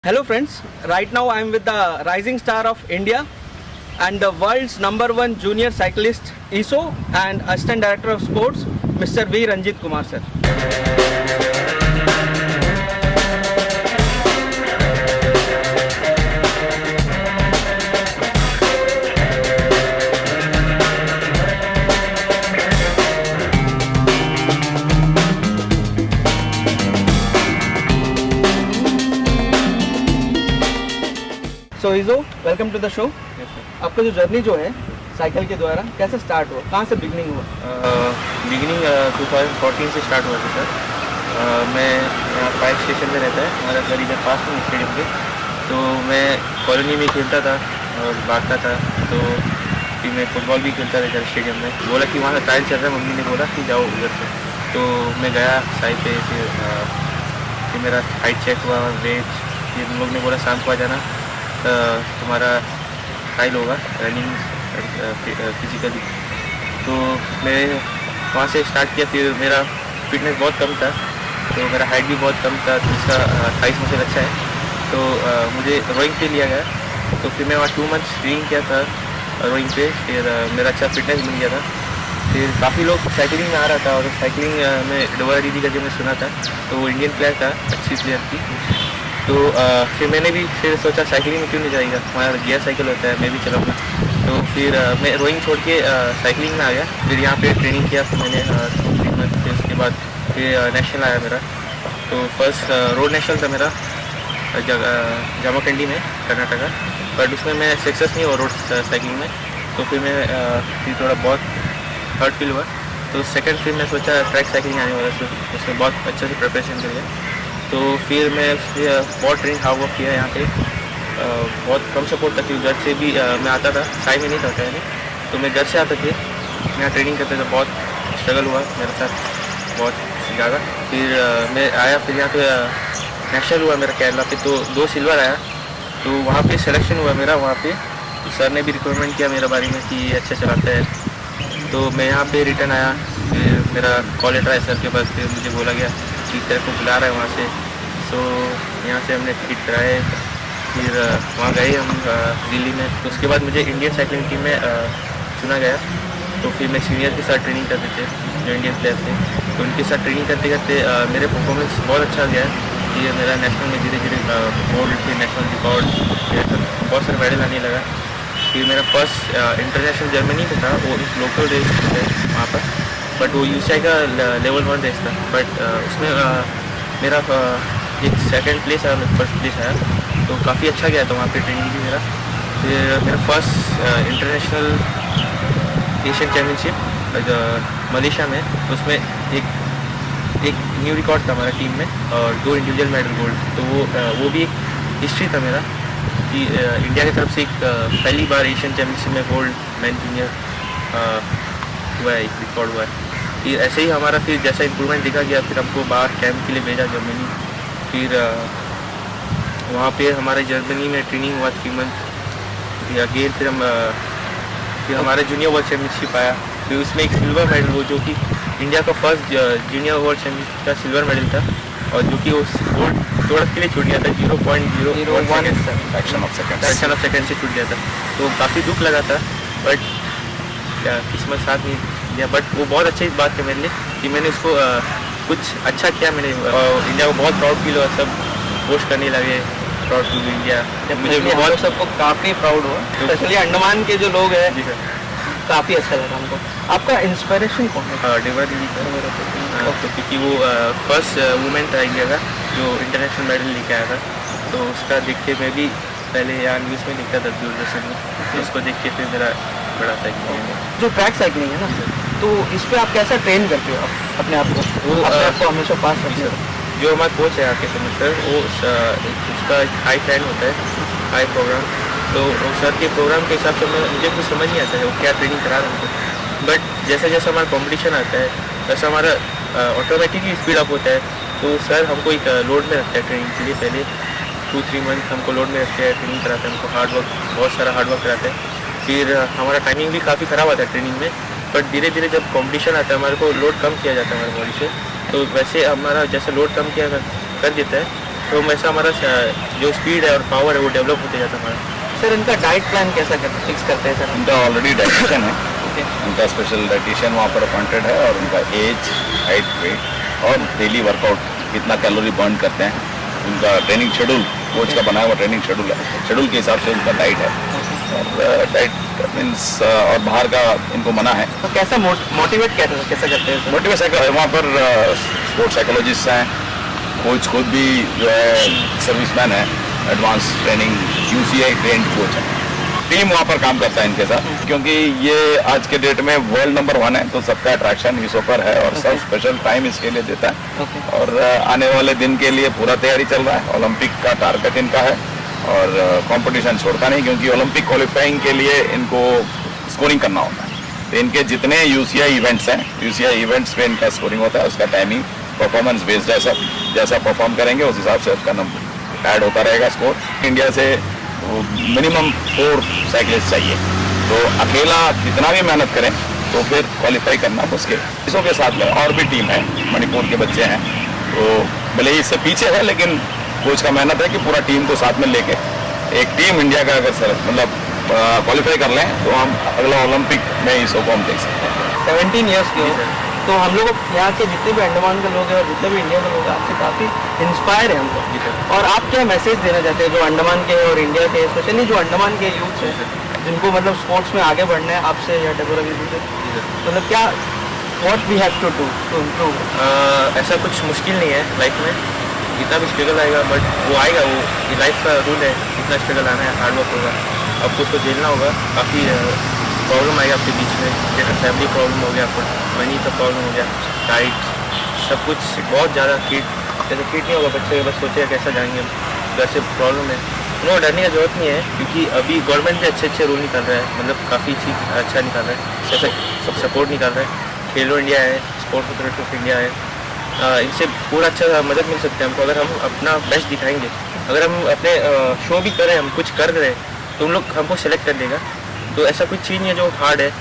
Hello friends, right now I am with the rising star of India and the world's #1 junior cyclist ISO and Assistant Director of Sports Mr. V. Ranjit Kumar sir. So इज़ो welcome to the show. आपका जो journey जो है cycle के द्वारा कैसे start हुआ, कहाँ से बिगनिंग हुआ? बिगिनिंग 2014 से स्टार्ट हुआ था सर। मैं यहाँ फायर स्टेशन में रहता है हमारा घर, इधर पास में स्टेडियम के। तो मैं कॉलोनी में खेलता था और भागता था। तो फिर मैं फुटबॉल भी खेलता था इधर स्टेडियम में। बोला कि वहाँ का ट्रायल चल रहा है, मम्मी ने बोला कि जाओ उधर से। तो मैं गया साइड पे। फिर मेरा हाइट चेक हुआ, वेट। फिर उन लोग ने बोला शाम को आ जाना, तुम्हारा ट्रायल होगा रनिंग फिजिकली। तो मैं वहाँ से स्टार्ट किया। फिर मेरा फिटनेस बहुत कम था, तो मेरा हाइट भी बहुत कम था, तो इसका साइज मुझे अच्छा है। तो मुझे रोइंग पे लिया गया। तो फिर मैं वहाँ 2 मंथ्स ट्रेनिंग किया था रोइंग पे। फिर मेरा अच्छा फिटनेस बन गया था। फिर काफ़ी लोग साइकिलिंग में आ रहा था, और साइकिलिंग में डोबा दीदी का जो मैं सुना था, तो वो इंडियन प्लेयर था, अच्छी प्लेयर थी। तो फिर मैंने भी फिर सोचा साइकिलिंग में क्यों नहीं जाएगा, हमारा गियर साइकिल होता है, मैं भी चलाऊँगा। तो फिर मैं रोइंग छोड़ के साइकिलिंग में आ गया। फिर यहाँ पे ट्रेनिंग किया फिर मैंने 2-3 मंथ। फिर उसके बाद फिर नेशनल आया मेरा। तो फर्स्ट रोड नेशनल था मेरा जामाकंडी में, कर्नाटका। बट उसमें मैं सक्सेस नहीं हुआ रोड साइकिलिंग में। तो फिर मैं फिर थोड़ा बहुत हर्ट फील हुआ। तो सेकेंड फिर मैं सोचा ट्रैक साइकिलिंग आने वाला, उसमें बहुत अच्छे से प्रिपरेशन कर लिया। तो फिर मैं बहुत ट्रेनिंग हार्ड वर्क किया यहाँ पे। बहुत कम सपोर्ट था, क्योंकि घर से भी मैं आता था, साई में नहीं था पहले। तो मैं घर से आता थे, यहाँ ट्रेनिंग करते थे। बहुत स्ट्रगल हुआ मेरे साथ, बहुत ज़्यादा। फिर मैं आया, फिर यहाँ पे नेशनल हुआ मेरा केरला पे। तो 2 सिल्वर आया। तो वहाँ पे सिलेक्शन हुआ मेरा। वहाँ पे सर ने भी रिक्वायरमेंट किया मेरे बारे में कि अच्छा चलाता है। तो मैं यहाँ पे रिटर्न आया। फिर मेरा कॉल लेटर आया सर के पास। फिर मुझे बोला गया कि तेरे को बुला रहा है वहाँ से। तो यहाँ से हमने टिकट कराए। फिर वहाँ गए हम दिल्ली में। तो उसके बाद मुझे इंडियन साइकिलिंग टीम में चुना गया। तो फिर मैं सीनियर के साथ ट्रेनिंग करते थे, जो इंडियन प्लेयर थे। तो उनके साथ ट्रेनिंग करते करते मेरे परफॉर्मेंस बहुत अच्छा गया है। कि मेरा नेशनल में धीरे धीरे गोल्ड, फिर नेशनल रिकॉर्ड, बहुत सारे मेडल आने लगा। फिर मेरा फर्स्ट इंटरनेशनल जर्मनी में था, वो एक लोकल रेस है वहाँ पर। बट वो UCI का लेवल 1 रेस था। बट उसमें मेरा एक सेकंड प्लेस आया, फर्स्ट प्लेस आया। तो काफ़ी अच्छा गया था वहाँ पे ट्रेनिंग भी मेरा। फिर मेरा first international Asian championship Malaysia में, उसमें एक न्यू रिकॉर्ड था हमारा टीम में, और 2 इंडिविजुअल मेडल गोल्ड। तो वो भी एक हिस्ट्री था मेरा कि इंडिया की तरफ से एक पहली बार एशियन चैम्पियनशिप में गोल्ड मैन जूनियर हुआ है, एक रिकॉर्ड हुआ है। फिर ऐसे ही हमारा फिर जैसा इम्प्रूवमेंट देखा गया, फिर हमको बाहर कैंप के लिए भेजा जर्मनी। फिर वहाँ पे हमारे जर्मनी में ट्रेनिंग हुआ 3 मंथ। फिर अगेन फिर हमारा जूनियर वर्ल्ड चैम्पियनशिप आया। फिर उसमें एक सिल्वर मेडल, वो जो कि इंडिया का फर्स्ट जूनियर वर्ल्ड चैम्पियनशिप का सिल्वर मेडल था, और जो कि उस गोल्ड थोड़ा के लिए छूट गया था, 0.01 फ्रैक्शन ऑफ सेकेंड से छूट गया था। तो काफ़ी दुख लगा था, बट क्या किस्मत साथ नहीं दिया। बट वो बहुत अच्छी बात है मेरे लिए कि मैंने उसको कुछ अच्छा किया। मैंने इंडिया को बहुत प्राउड फील हुआ, सब पोस्ट करने लगे प्राउड टू इंडिया। मुझे बहुत सबको काफ़ी प्राउड हुआ, स्पेशली अंडमान के जो लोग हैं। जी सर, काफ़ी अच्छा लगा हमको। आपका इंस्पिरेशन कौन है? डेवा दीदी का। तो क्योंकि वो फर्स्ट वुमेन था इंडिया का जो इंटरनेशनल मेडल लेके आया था। तो उसका देख के मैं भी पहले यहाँ न्यूज़ में देखता था, दूरदर्शन में। तो उसको देख के फिर मेरा बड़ा था कि जो ट्रैक साइकिलिंग है ना, तो इस पर आप कैसा ट्रेन करते हो आप अपने आप को? वो आपको हमेशा पास रखते हो? जो हमारा कोच है आके समझ सर, वो उसका हाई प्लान होता है, हाई प्रोग्राम। तो सर के प्रोग्राम के हिसाब से मुझे कुछ समझ नहीं आता है वो क्या ट्रेनिंग करा रहा है। बट जैसे जैसे हमारा कंपटीशन आता है, वैसे हमारा ऑटोमेटिकली स्पीड अप होता है। तो सर हमको एक लोड में रखता है ट्रेनिंग के लिए। पहले 2-3 मंथ हमको लोड में रखते हैं, ट्रेनिंग कराते हैं हमको, हार्ड वर्क, बहुत सारा हार्ड वर्क कराते हैं। फिर हमारा टाइमिंग भी काफ़ी ख़राब आता है ट्रेनिंग में। बट धीरे धीरे जब कंपटीशन आता है, हमारे को लोड कम किया जाता है हमारे बॉडी से। तो वैसे हमारा जैसे लोड कम किया कर देता है, तो वैसा हमारा जो स्पीड है और पावर है वो डेवलप होते जाता है हमारा। सर इनका डाइट प्लान कैसा फिक्स करते हैं सर? उनका ऑलरेडी डाइटिशियन है, ओके उनका स्पेशल डाइटिशियन वहाँ पर अपॉइंटेड है, और उनका एज, हाइट, वेट और डेली वर्कआउट कितना कैलोरी बर्न करते हैं, उनका ट्रेनिंग शेड्यूल कोच का बनाया हुआ ट्रेनिंग शेड्यूल है, शेड्यूल के हिसाब से उनका डाइट है। और डाइट मीन्स और बाहर का इनको मना है। तो कैसा मोटिवेट कैसा करते हैं सर? मोटिवेशन है वहाँ पर स्पोर्ट्स साइकोलॉजिस्ट हैं, कोच खुद भी जो है सर्विसमैन है, advance training UCI trend coach है। टीम वहाँ पर काम करता है इनके साथ, क्योंकि ये आज के डेट में वर्ल्ड नंबर 1 है, तो सबका अट्रैक्शन इस ऊपर है और सब स्पेशल टाइम इसके लिए देता है। और आने वाले दिन के लिए पूरा तैयारी चल रहा है। ओलंपिक का टारगेट इनका है और कंपटीशन छोड़ता नहीं, क्योंकि ओलंपिक क्वालिफाइंग के लिए इनको स्कोरिंग करना होता है। तो इनके जितने UCI इवेंट्स हैं, UCI इवेंट्स पे इनका स्कोरिंग होता है, उसका टाइमिंग परफॉर्मेंस बेस्ड है, सब जैसा परफॉर्म करेंगे उस हिसाब से उसका नंबर ऐड होता रहेगा स्कोर। इंडिया से मिनिमम 4 साइकिलिस्ट चाहिए, तो अकेला कितना भी मेहनत करें तो फिर क्वालिफाई करना मुश्किल। इसों के साथ में और भी टीम है, मणिपुर के बच्चे हैं, तो भले ही इससे पीछे है, लेकिन कोच का मेहनत है कि पूरा टीम को साथ में लेके एक टीम इंडिया का अगर सर मतलब क्वालिफाई कर लें तो हम अगला ओलंपिक में इसको हम देख सकते हैं। 17 ईयर्स के हो, तो हम लोग यहाँ के जितने भी अंडमान के लोग हैं और जितने भी इंडिया के लोग हैं आपसे काफ़ी इंस्पायर है हमको। और आप क्या मैसेज देना चाहते हैं जो अंडमान के और इंडिया के, स्पेशली जो अंडमान के यूथ है जिनको मतलब स्पोर्ट्स में आगे बढ़ना है, आपसे या डेवलप से मतलब क्या what we have to do to improve? ऐसा कुछ मुश्किल नहीं है लाइफ में, जितना भी स्ट्रगल आएगा बट वो आएगा, वो ये लाइफ का रूल है, इतना स्ट्रगल आना है, हार्डवर्क होगा, आपको उसको झेलना होगा। काफ़ी प्रॉब्लम आएगा आपके बीच में, जैसे फैमिली प्रॉब्लम हो गया, आपको मनी का प्रॉब्लम हो गया, डाइट, सब कुछ बहुत ज़्यादा फिट नहीं होगा बच्चे, बस सोचे कैसा जाएंगे, घर से प्रॉब्लम है। नो, डरने की जरूरत नहीं है, क्योंकि अभी गवर्नमेंट भी अच्छे रूल निकाल रहा है, मतलब काफ़ी चीज़ अच्छा निकाल रहा है, जैसे सब सपोर्ट निकाल रहा है। खेलो इंडिया है, स्पोर्ट्स अथॉरिटी ऑफ इंडिया है, इनसे पूरा अच्छा मदद मिल सकता है हमको। अगर हम अपना बेस्ट दिखाएंगे, अगर हम अपने शो भी करें, हम कुछ कर रहे हैं, तो उन लोग हमको सेलेक्ट कर देगा। तो ऐसा कुछ चीज़ नहीं है जो हार्ड है,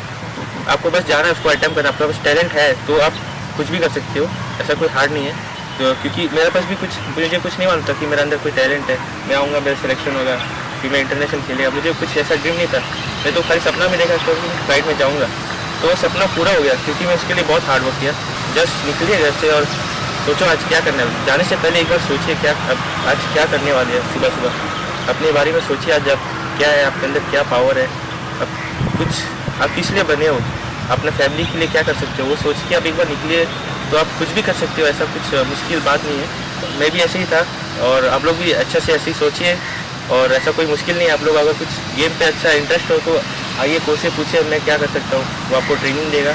आपको बस जाना है, उसको अटेम्प्ट करना, आपका बस टैलेंट है तो आप कुछ भी कर सकते हो, ऐसा कोई हार्ड नहीं है। तो क्योंकि मेरे पास भी मुझे कुछ नहीं मालूम था कि मेरे अंदर कोई टैलेंट है, मैं आऊँगा, मेरा सिलेक्शन होगा, कि मैं इंटरनेशनल खेलेगा, मुझे कुछ ऐसा ड्रीम नहीं था। मैं तो खाली सपना में देखा कि फ्लाइट में जाऊँगा, तो वो सपना पूरा हो गया, क्योंकि मैं उसके लिए बहुत हार्ड वर्क किया। जस्ट निकलिए घर से और सोचो आज क्या करना है, जाने से पहले एक बार सोचिए क्या आज क्या करने वाले हैं। सुबह अपने बारे में सोचिए, आज आप क्या है, आपके अंदर क्या पावर है, अब कुछ आप किस लिए बने हो, अपने फैमिली के लिए क्या कर सकते हो, वो सोच के आप एक बार निकलिए तो आप कुछ भी कर सकते हो, ऐसा कुछ मुश्किल बात नहीं है। मैं भी ऐसे ही था और आप लोग भी अच्छे से ऐसे ही सोचिए, और ऐसा कोई मुश्किल नहीं है। आप लोग अगर कुछ गेम पे अच्छा इंटरेस्ट हो तो आइए, कोच से पूछिए मैं क्या कर सकता हूँ, वो आपको ट्रेनिंग देगा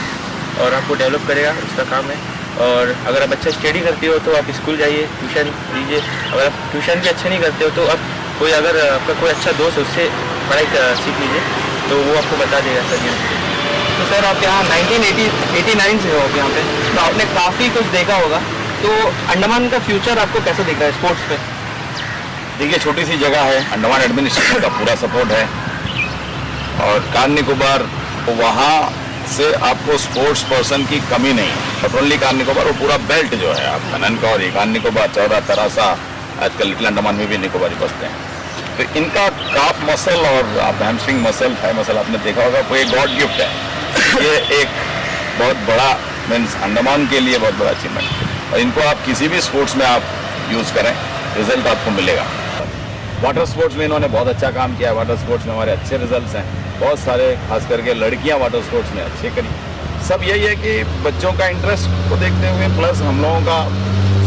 और आपको डेवलप करेगा, उसका काम है। और अगर आप अच्छा स्टडी करते हो तो आप स्कूल जाइए, ट्यूशन लीजिए। अगर आप ट्यूशन भी अच्छा नहीं करते हो तो आप कोई अगर आपका कोई अच्छा दोस्त है उससे पढ़ाई सीख लीजिए, तो वो आपको बता देगा सर। तो सर आप यहाँ 1989 से हो यहाँ पे, तो आपने काफ़ी कुछ देखा होगा, तो अंडमान का फ्यूचर आपको कैसे दिख रहा है स्पोर्ट्स पे? देखिए, छोटी सी जगह है, अंडमान एडमिनिस्ट्रेशन का पूरा सपोर्ट है, और कार निकोबार वहाँ से आपको स्पोर्ट्स पर्सन की कमी नहीं है। नॉट ओनली कार निकोबार, वो पूरा बेल्ट जो है आपका ननका और ये कार निकोबार, चौरा, तरासा, आजकल लिटिल अंडमान में भी निकोबारी बसते हैं। तो इनका काफ मसल और आप हैमस्ट्रिंग मसल, थाई मसल आपने देखा होगा, वो एक गॉड गिफ्ट है। ये एक बहुत बड़ा मीन्स अंडमान के लिए बहुत बड़ा अचीवमेंट है, और इनको आप किसी भी स्पोर्ट्स में आप यूज़ करें, रिजल्ट आपको मिलेगा। वाटर स्पोर्ट्स में इन्होंने बहुत अच्छा काम किया है, वाटर स्पोर्ट्स में हमारे अच्छे रिजल्ट्स हैं, बहुत सारे खास करके लड़कियां वाटर स्पोर्ट्स में अच्छे करी। सब यही है कि बच्चों का इंटरेस्ट को देखते हुए, प्लस हम लोगों का,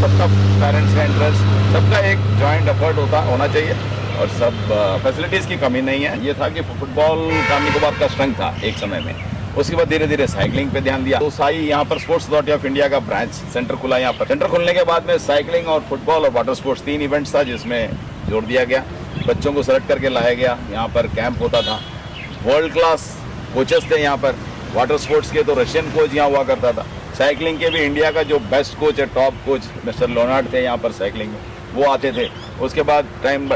सबका पेरेंट्स का इंटरेस्ट, सबका एक जॉइंट एफर्ट होना चाहिए, और सब फैसिलिटीज़ की कमी नहीं है। ये था कि फुटबॉल कार निकोबार का स्ट्रेंथ था एक समय में, उसके बाद धीरे धीरे साइकिलिंग पे ध्यान दिया। तो साई यहाँ पर स्पोर्ट्स अथॉरिटी ऑफ इंडिया का ब्रांच सेंटर खुला यहाँ पर। सेंटर खुलने के बाद में साइकिलिंग और फुटबॉल और वाटर स्पोर्ट्स 3 इवेंट्स था, जिसमें जोड़ दिया गया, बच्चों को सेलेक्ट करके लाया गया, यहाँ पर कैंप होता था, वर्ल्ड क्लास कोचेस थे यहाँ पर। वाटर स्पोर्ट्स के तो रशियन कोच यहाँ हुआ करता था, साइकिलिंग के भी इंडिया का जो बेस्ट कोच है, टॉप कोच मिस्टर लोनार्ड थे यहाँ पर साइकिलिंग में, वो आते थे। उसके बाद टाइम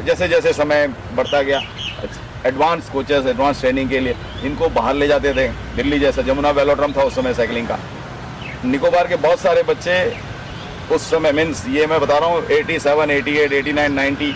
जैसे जैसे समय बढ़ता गया, एडवांस कोचेस, एडवांस ट्रेनिंग के लिए इनको बाहर ले जाते थे, दिल्ली जैसा, जमुना वेलोड्रम था उस समय साइकिलिंग का। निकोबार के बहुत सारे बच्चे उस समय मीन्स ये मैं बता रहा हूँ 87, 88, 89, 90,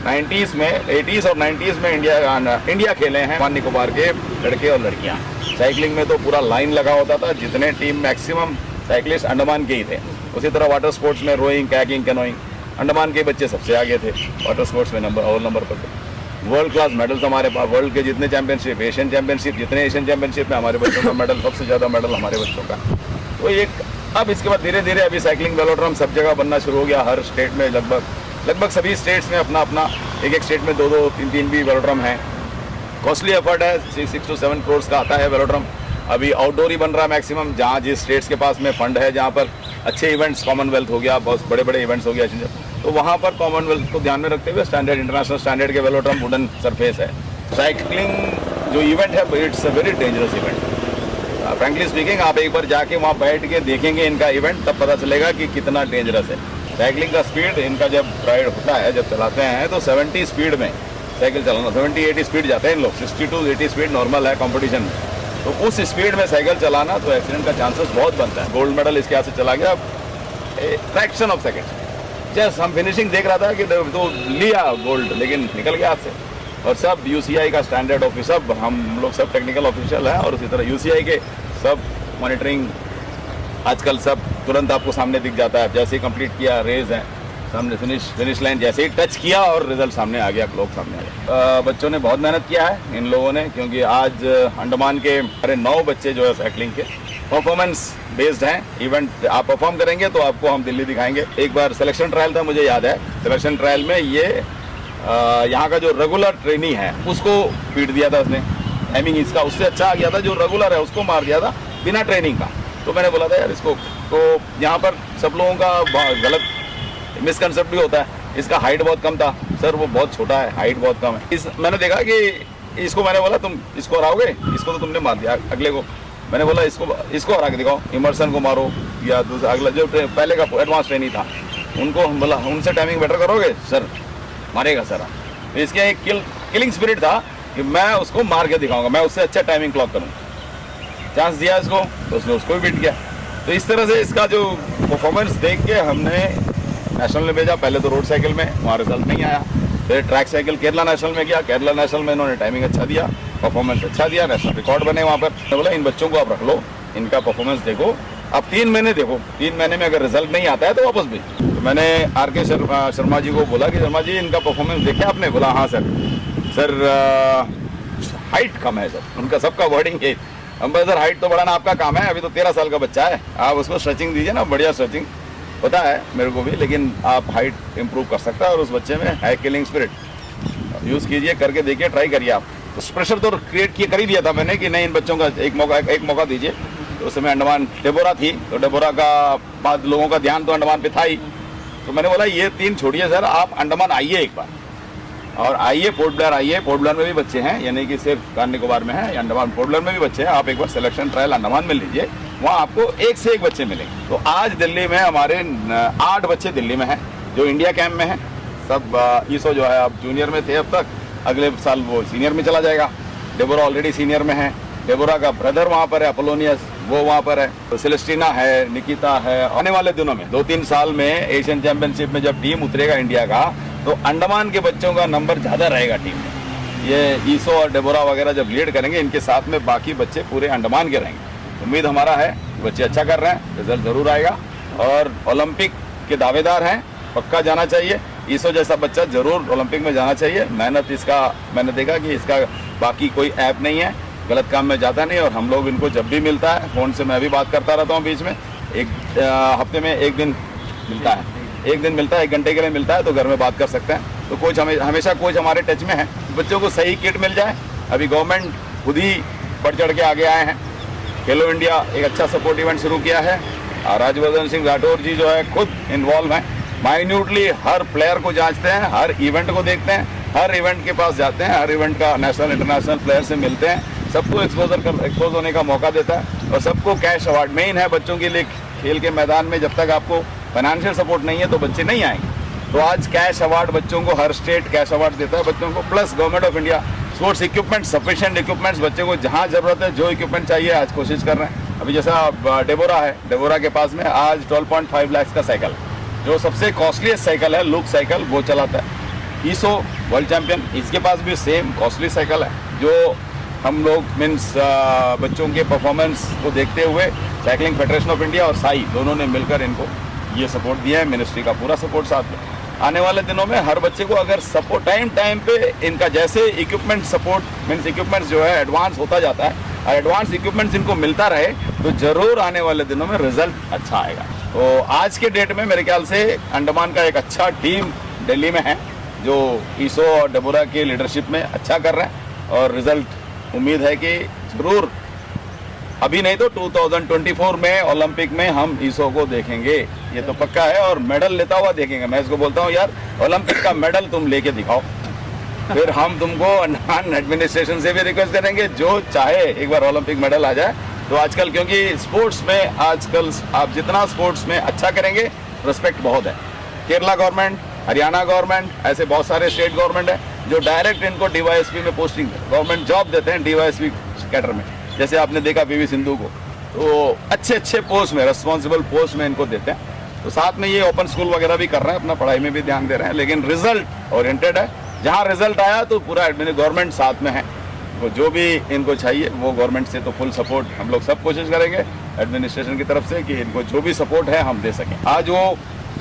90s में 80s और 90s में इंडिया खेले हैं अंडमान निकोबार के लड़के और लड़कियाँ। साइकिलिंग में तो पूरा लाइन लगा होता था, जितने टीम मैक्सिमम साइकिलिस्ट अंडमान के ही थे। उसी तरह वाटर स्पोर्ट्स में रोइंग, कैकिंग, कैनोइंग अंडमान के बच्चे सबसे आगे थे, वाटर स्पोर्ट्स में अव्वल नंबर पर थे। वर्ल्ड क्लास मेडल्स हमारे पास, वर्ल्ड के जितने चैंपियनशिप, एशियन चैंपियनशिप, जितने एशियन चैंपियनशिप में हमारे बच्चों का मेडल, सबसे ज़्यादा मेडल हमारे बच्चों का। तो एक अब इसके बाद धीरे धीरे अभी साइकिलिंग वेलोड्रम सब जगह बनना शुरू हो गया। हर स्टेट में लगभग सभी स्टेट्स में अपना अपना एक स्टेट में 2-2, 3-3 भी वेलोड्रम है। कॉस्टली एफर्ट है, 6 to 7 करोड़ का आता है वेलोड्रम। अभी आउटडोर ही बन रहा है मैक्सिमम, जहाँ जिस स्टेट्स के पास में फंड है, जहाँ पर अच्छे इवेंट्स, कॉमनवेल्थ हो गया, बहुत बड़े बड़े इवेंट्स हो गया, तो वहाँ पर कॉमनवेल्थ को ध्यान में रखते हुए स्टैंडर्ड, इंटरनेशनल स्टैंडर्ड के वेलोड्रम वुडन सरफेस है। साइकिलिंग जो इवेंट है, it's a very dangerous event. Frankly speaking, आप एक बार जाके वहाँ बैठ के देखेंगे इनका इवेंट, तब पता चलेगा कि कितना डेंजरस है। साइकिलिंग का स्पीड इनका जब राइड होता है, जब चलाते हैं तो 70 स्पीड में साइकिल चलाना, 70-80 स्पीड जाते हैं इन लोग, 60 to 80 स्पीड नॉर्मल है कंपटीशन में। तो उस स्पीड में साइकिल चलाना तो एक्सीडेंट का चांसेस बहुत बनता है। गोल्ड मेडल इसके हाथ से चला गया फ्रैक्शन ऑफ सेकेंड। जस्ट हम फिनिशिंग देख रहा था कि तो लिया गोल्ड, लेकिन निकल गया हाथ से। और सब UCI का स्टैंडर्ड ऑफिसर, हम लोग सब टेक्निकल ऑफिशियल हैं, और उसी तरह UCI के सब मॉनिटरिंग आजकल सब तुरंत आपको सामने दिख जाता है। जैसे ही कंप्लीट किया, रेस है सामने, फिनिश लाइन जैसे ही टच किया और रिजल्ट सामने आ गया, क्लॉक सामने आ गया। बच्चों ने बहुत मेहनत किया है इन लोगों ने, क्योंकि आज अंडमान के हमारे 9 बच्चे जो है साइकिलिंग के परफॉर्मेंस बेस्ड हैं। इवेंट आप परफॉर्म करेंगे तो आपको हम दिल्ली दिखाएंगे। एक बार सिलेक्शन ट्रायल था, मुझे याद है, सिलेक्शन ट्रायल में ये यहाँ का जो रेगुलर ट्रेनी है उसको पीट दिया था उसने। टाइमिंग इसका उससे अच्छा आ गया था, जो रेगुलर है उसको मार दिया था बिना ट्रेनिंग का। तो मैंने बोला था यार इसको, तो यहाँ पर सब लोगों का गलत मिसकंसेप्ट भी होता है। इसका हाइट बहुत कम था, सर वो बहुत छोटा है, हाइट बहुत कम है। मैंने देखा कि इसको, मैंने बोला तुम इसको हराओगे, इसको तो तुमने मार दिया, अगले को मैंने बोला इसको हरा के दिखाओ, इमर्सन को मारो, या दूसरा अगला जो पहले का एडवांस ट्रेनी था उनको बोला उनसे टाइमिंग बेटर करोगे, सर मारेगा सर। इसके एक किलिंग स्पिरिट था कि मैं उसको मार के दिखाऊंगा, मैं उससे अच्छा टाइमिंग क्लॉक करूँगा। चांस दिया इसको तो उसने उसको भी बीट किया। तो इस तरह से इसका जो परफॉर्मेंस देख के हमने नेशनल में भेजा। पहले तो रोड साइकिल में, वहाँ रिजल्ट नहीं आया। फिर ट्रैक साइकिल केरला नेशनल में गया, केरला नेशनल में इन्होंने टाइमिंग अच्छा दिया, परफॉर्मेंस अच्छा दिया, नेशनल रिकॉर्ड बने वहाँ पर। मैं बोला इन बच्चों को आप रख लो, इनका परफॉर्मेंस देखो, आप 3 महीने देखो, 3 महीने में अगर रिजल्ट नहीं आता है तो वापस भेज। तो मैंने RK शर्मा जी को बोला कि शर्मा जी इनका परफॉर्मेंस देखे आपने? बोला हाँ सर हाइट कम है सर, उनका सबका वर्डिंग है। हम सर हाइट तो बढ़ाना आपका काम है, अभी तो 13 साल का बच्चा है, आप उसको स्ट्रेचिंग दीजिए ना, बढ़िया स्ट्रेचिंग पता है मेरे को भी, लेकिन आप हाइट इंप्रूव कर सकता है और उस बच्चे में है किलिंग स्पिरिट। यूज़ कीजिए, करके देखिए, ट्राई करिए आप। उस प्रेशर तो क्रिएट कर ही दिया था मैंने कि नहीं इन बच्चों का एक मौका दीजिए। तो उस समय अंडमान डेबोरा थी, तो डेबोरा का बाद लोगों का ध्यान तो अंडमान पे था ही। तो मैंने बोला ये 3 छोड़िए सर, आप अंडमान आइए एक बार, और आइए पोर्ट ब्लेयर आइए, पोर्ट ब्लेयर में भी बच्चे हैं, यानी कि सिर्फ कार निकोबार में है, अंडमान पोर्ट ब्लेयर में भी बच्चे हैं। आप एक बार सिलेक्शन ट्रायल अंडमान में लीजिए, वहाँ आपको एक से एक बच्चे मिलेंगे। तो आज दिल्ली में हमारे 8 बच्चे दिल्ली में हैं जो इंडिया कैंप में हैं। सब ईसो जो है अब जूनियर में थे अब तक, अगले साल वो सीनियर में चला जाएगा। डेबोरा ऑलरेडी सीनियर में है, डेबोरा का ब्रदर वहाँ पर है अपोलोनियस, वो वहाँ पर है। तो सेलेस्टिना है, निकिता है। आने वाले दिनों में 2-3 साल में एशियन चैंपियनशिप में जब टीम उतरेगा इंडिया का, तो अंडमान के बच्चों का नंबर ज़्यादा रहेगा टीम में। ये ईसो और डेबोरा वगैरह जब लीड करेंगे, इनके साथ में बाकी बच्चे पूरे अंडमान के रहेंगे। उम्मीद हमारा है बच्चे अच्छा कर रहे हैं, रिजल्ट ज़रूर आएगा और ओलंपिक के दावेदार हैं, पक्का जाना चाहिए। ईसो जैसा बच्चा जरूर ओलंपिक में जाना चाहिए। मेहनत इसका, मैंने देखा कि इसका बाकी कोई ऐप नहीं है, गलत काम में जाता नहीं। और हम लोग इनको जब भी मिलता है, फ़ोन से मैं भी बात करता रहता हूँ बीच में, हफ्ते में 1 दिन मिलता है, 1 दिन मिलता है, 1 घंटे के लिए मिलता है, तो घर में बात कर सकते हैं। तो कोच हमेशा कोच हमारे टच में है। बच्चों को सही किट मिल जाए। अभी गवर्नमेंट खुद ही बढ़ चढ़ के आगे आए हैं। खेलो इंडिया एक अच्छा सपोर्ट इवेंट शुरू किया है। राज्यवर्धन सिंह राठौर जी जो है खुद इन्वॉल्व हैं, माइन्यूटली हर प्लेयर को जांचते हैं, हर इवेंट को देखते हैं, हर इवेंट के पास जाते हैं, हर इवेंट का नेशनल इंटरनेशनल प्लेयर से मिलते हैं, सबको एक्सपोज होने का मौका देता है। और सबको कैश अवार्ड मेन है बच्चों के लिए। खेल के मैदान में जब तक आपको फाइनेंशियल सपोर्ट नहीं है तो बच्चे नहीं आएंगे। तो आज कैश अवार्ड बच्चों को, हर स्टेट कैश अवार्ड देता है बच्चों को, plus government of India sports equipment, sufficient equipments बच्चे को जहाँ जरूरत है, जो इक्विपमेंट चाहिए आज कोशिश कर रहे हैं। अभी जैसा डेबोरा है, डेबोरा के पास में आज 12.5 लाख का साइकिल जो सबसे कॉस्टलीस्ट साइकिल है लुक साइकिल वो चलाता है। ईसो वर्ल्ड चैंपियन, इसके पास भी सेम कॉस्टली साइकिल है जो हम लोग मीन्स बच्चों के परफॉर्मेंस को देखते हुए साइकिलिंग फेडरेशन ऑफ इंडिया और साई दोनों ने मिलकर इनको ये सपोर्ट दिया है। मिनिस्ट्री का पूरा सपोर्ट साथ में। आने वाले दिनों में हर बच्चे को अगर सपोर्ट टाइम पे इनका जैसे इक्विपमेंट सपोर्ट मीन्स इक्विपमेंट्स जो है एडवांस होता जाता है और एडवांस इक्विपमेंट्स इनको मिलता रहे तो जरूर आने वाले दिनों में रिजल्ट अच्छा आएगा। तो आज के डेट में मेरे ख्याल से अंडमान का एक अच्छा टीम दिल्ली में है जो ईसो और डेबोरा के लीडरशिप में अच्छा कर रहे हैं और रिजल्ट उम्मीद है कि जरूर अभी नहीं तो 2024 में ओलंपिक में हम ईसो को देखेंगे, ये तो पक्का है और मेडल लेता हुआ देखेंगे। मैं इसको बोलता हूँ यार ओलंपिक का मेडल तुम लेके दिखाओ, फिर हम तुमको अंडमान एडमिनिस्ट्रेशन से भी रिक्वेस्ट करेंगे जो चाहे एक बार ओलंपिक मेडल आ जाए। तो आजकल क्योंकि स्पोर्ट्स में आजकल आप जितना स्पोर्ट्स में अच्छा करेंगे रिस्पेक्ट बहुत है। केरला गवर्नमेंट, हरियाणा गवर्नमेंट, ऐसे बहुत सारे स्टेट गवर्नमेंट है जो डायरेक्ट इनको डीवाईएसपी में पोस्टिंग गवर्नमेंट जॉब देते हैं डीवाईएसपी कैडर में। जैसे आपने देखा पीवी सिंधु को, तो अच्छे पोस्ट में रिस्पॉन्सिबल पोस्ट में इनको देते हैं। तो साथ में ये ओपन स्कूल वगैरह भी कर रहे हैं, अपना पढ़ाई में भी ध्यान दे रहे हैं, लेकिन रिजल्ट ओरिएंटेड है। जहाँ रिजल्ट आया तो पूरा गवर्नमेंट साथ में है, तो जो भी इनको चाहिए वो गवर्नमेंट से तो फुल सपोर्ट हम लोग सब कोशिश करेंगे एडमिनिस्ट्रेशन की तरफ से कि इनको जो भी सपोर्ट है हम दे सकें। आज वो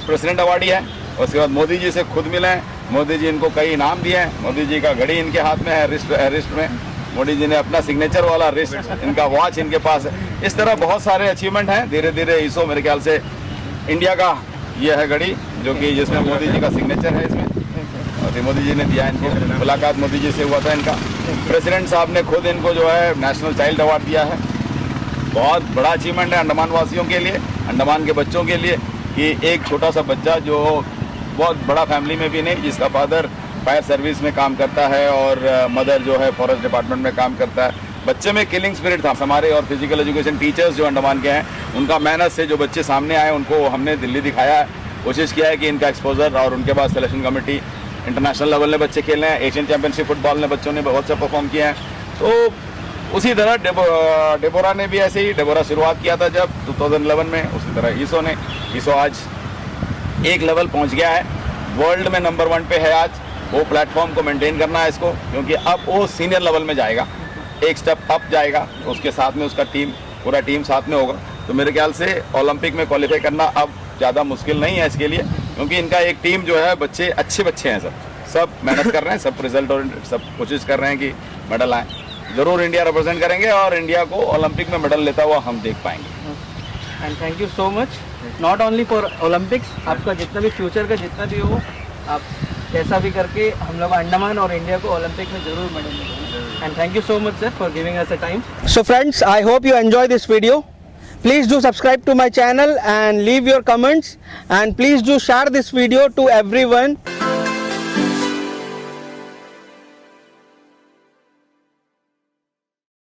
प्रेसिडेंट अवार्डी है, उसके बाद मोदी जी से खुद मिले हैं, मोदी जी इनको कई इनाम दिए हैं, मोदी जी का घड़ी इनके हाथ में है, रिस्ट में मोदी जी ने अपना सिग्नेचर वाला रिस्ट, इनका वॉच इनके पास है। इस तरह बहुत सारे अचीवमेंट हैं। धीरे धीरे ईसो मेरे ख्याल से इंडिया का ये है घड़ी जो कि जिसमें मोदी जी का सिग्नेचर है इसमें, और मोदी जी ने दिया इनको। मुलाकात मोदी जी से हुआ था इनका। प्रेसिडेंट साहब ने खुद इनको जो है नेशनल चाइल्ड अवार्ड दिया है। बहुत बड़ा अचीवमेंट है अंडमान वासियों के लिए, अंडमान के बच्चों के लिए कि एक छोटा सा बच्चा जो बहुत बड़ा फैमिली में भी नहीं, जिसका फादर फायर सर्विस में काम करता है और मदर जो है फॉरेस्ट डिपार्टमेंट में काम करता है, बच्चे में किलिंग स्पिरिट था। हमारे और फिजिकल एजुकेशन टीचर्स जो अंडमान के हैं उनका मेहनत से जो बच्चे सामने आए उनको हमने दिल्ली दिखाया है, कोशिश किया है कि इनका एक्सपोजर, और उनके बाद सिलेक्शन कमेटी इंटरनेशनल लेवल में बच्चे खेले हैं, एशियन चैंपियनशिप फुटबॉल में बच्चों ने बहुत अच्छा परफॉर्म किया है। तो उसी तरह डेबोरा ने भी ऐसे ही, डेबोरा शुरुआत किया था जब 2011 में, उसी तरह ईसो आज एक लेवल पहुंच गया है, वर्ल्ड में नंबर 1 पे है आज। वो प्लेटफॉर्म को मेंटेन करना है इसको, क्योंकि अब वो सीनियर लेवल में जाएगा, एक स्टेप अप जाएगा, उसके साथ में उसका पूरा टीम साथ में होगा। तो मेरे ख्याल से ओलंपिक में क्वालिफाई करना अब ज़्यादा मुश्किल नहीं है इसके लिए, क्योंकि इनका एक टीम जो है अच्छे बच्चे हैं, सब मेहनत कर रहे हैं, सब रिजल्ट और सब कोशिश कर रहे हैं कि मेडल आए। ज़रूर इंडिया रिप्रेजेंट करेंगे और इंडिया को ओलंपिक में मेडल लेता हुआ हम देख पाएंगे। And thank you so much, not only for Olympics, आपका जितना भी फ्यूचर का जितना भी हो, आप कैसा भी करके हम लोग अंडमान और इंडिया को ओलंपिक में जरूर मेडल मिलेंगे। And thank you so much sir for giving us a time. So friends, I hope you enjoy this video. Please do subscribe to my channel and leave your comments, and please do share this video to everyone.